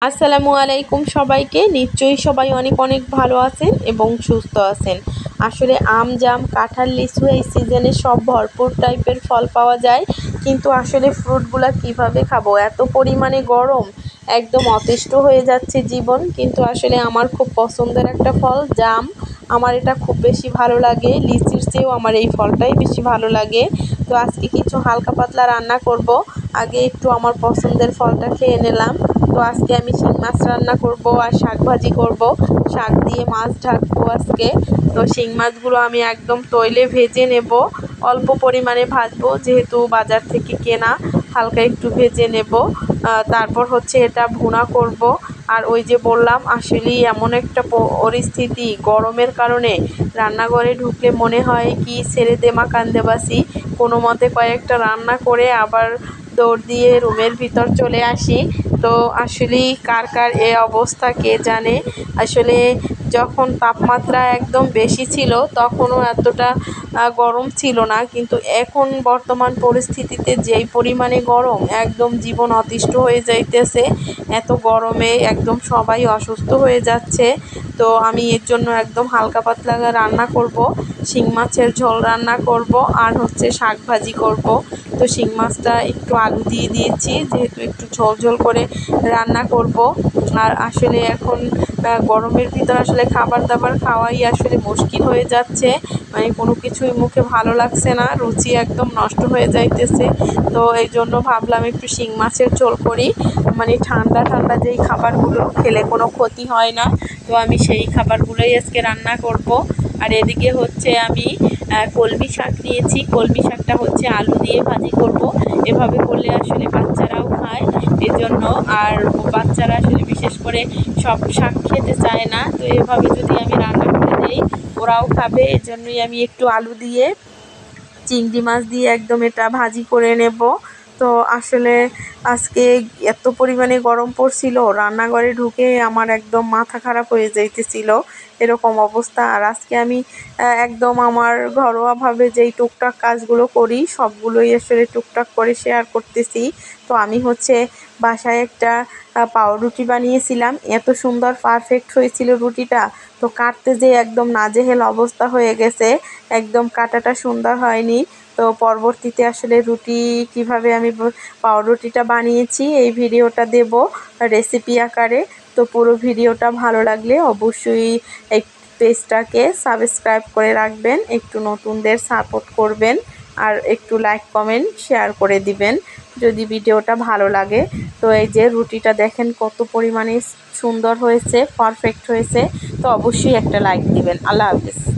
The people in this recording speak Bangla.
আসসালামু আলাইকুম সবাইকে। নিশ্চয়ই সবাই অনেক অনেক ভালো আছেন এবং সুস্থ আছেন। আসলে আম, জাম, কাঁঠাল, লিচু এই সিজনে সব ভরপুর টাইপের ফল পাওয়া যায়, কিন্তু আসলে ফ্রুটগুলা কিভাবে খাবো? এত পরিমাণে গরম, একদম অতিষ্ঠ হয়ে যাচ্ছে জীবন। কিন্তু আসলে আমার খুব পছন্দের একটা ফল জাম। আমার এটা খুব বেশি ভালো লাগে, লিচির চেয়েও আমার এই ফলটাই বেশি ভালো লাগে। তো আজকে কিছু হালকা পাতলা রান্না করব। আগে একটু আমার পছন্দের ফলটা খেয়ে নিলাম। তো আজকে আমি শিং মাছ রান্না করব আর শাক ভাজি করব। শাক দিয়ে মাছ ঢাকবো আজকে। তো শিং মাছগুলো আমি একদম তৈলে ভেজে নেব, অল্প পরিমাণে ভাজবো যেহেতু বাজার থেকে কেনা। হালকা একটু ভেজে নেব, তারপর হচ্ছে এটা ভুনা করব। আর ওই যে বললাম, আসলেই এমন একটা পরিস্থিতি গরমের কারণে রান্নাঘরে ঢুকলে মনে হয় কি ছেড়ে দে মা কান্দে বাসি, কোনো মতে কয়েকটা রান্না করে আবার দৌড় দিয়ে রুমের ভিতর চলে আসি। তো আসলেই কার কার এ অবস্থা কে জানে। আসলে যখন তাপমাত্রা একদম বেশি ছিল তখনও এতটা গরম ছিল না, কিন্তু এখন বর্তমান পরিস্থিতিতে যেই পরিমাণে গরম, একদম জীবন অতিষ্ঠ হয়ে যাইতেছে। এত গরমে একদম সবাই অসুস্থ হয়ে যাচ্ছে। তো আমি এর জন্য একদম হালকা পাতলা রান্না করব, শিং মাছের ঝোল রান্না করব আর হচ্ছে শাক ভাজি করব। তো শিং মাছটা একটু আলু দিয়ে দিয়েছি যেহেতু একটু ঝোল ঝোল করে রান্না করব। আর আসলে এখন গরমের ভিতর আসলে খাবার দাবার খাওয়াই আসলে মুশকিল হয়ে যাচ্ছে। মানে কোনো কিছুই মুখে ভালো লাগছে না, রুচি একদম নষ্ট হয়ে যাইতেছে। তো এই জন্য ভাবলাম একটু শিং মাছের ঝোল করি। মানে ঠান্ডা ঠান্ডা যেই খাবারগুলো খেলে কোনো ক্ষতি হয় না, তো আমি সেই খাবারগুলোই আজকে রান্না করব। আর এদিকে হচ্ছে আমি কলমি শাক নিয়েছি। কলমি শাকটা হচ্ছে আলু দিয়ে ভাজি করব। এভাবে করলে আসলে বাচ্চারাও খায় এজন্য। আর বাচ্চারা আসলে বিশেষ করে সব শাক খেতে চায় না, তো এভাবে যদি আমি রান্না করে দিই ওরাও খাবে। এজন্যই আমি একটু আলু দিয়ে চিংড়ি মাছ দিয়ে একদম এটা ভাজি করে নেব। তো আসলে আজকে এত পরিমাণে গরম পড়ছিল, রান্নাঘরে ঢুকে আমার একদম মাথা খারাপ হয়ে যাইতেছিল, এরকম অবস্থা। আর আজকে আমি একদম আমার ঘরোয়াভাবে যেই টুকটাক কাজগুলো করি সবগুলোই আসলে টুকটাক করে শেয়ার করতেছি। তো আমি হচ্ছে বাসায় একটা পাউরুটি বানিয়েছিলাম, এত সুন্দর পারফেক্ট হয়েছিল রুটিটা। তো কাটতে যেয়ে একদম নাজেহাল অবস্থা হয়ে গেছে, একদম কাটাটা সুন্দর হয়নি। তো পরবর্তীতে আসলে রুটি কিভাবে আমি পাউরুটিটা বানিয়েছি এই ভিডিওটা দেব রেসিপি আকারে। তো পুরো ভিডিওটা ভালো লাগলে অবশ্যই এই পেজটাকে সাবস্ক্রাইব করে রাখবেন, একটু নতুনদের সাপোর্ট করবেন আর একটু লাইক কমেন্ট শেয়ার করে দিবেন যদি ভিডিওটা ভালো লাগে। তো এই যে রুটিটা দেখেন কত পরিমাণে সুন্দর হয়েছে, পারফেক্ট হয়েছে। তো অবশ্যই একটা লাইক দিবেন। আল্লাহ হাফেজ।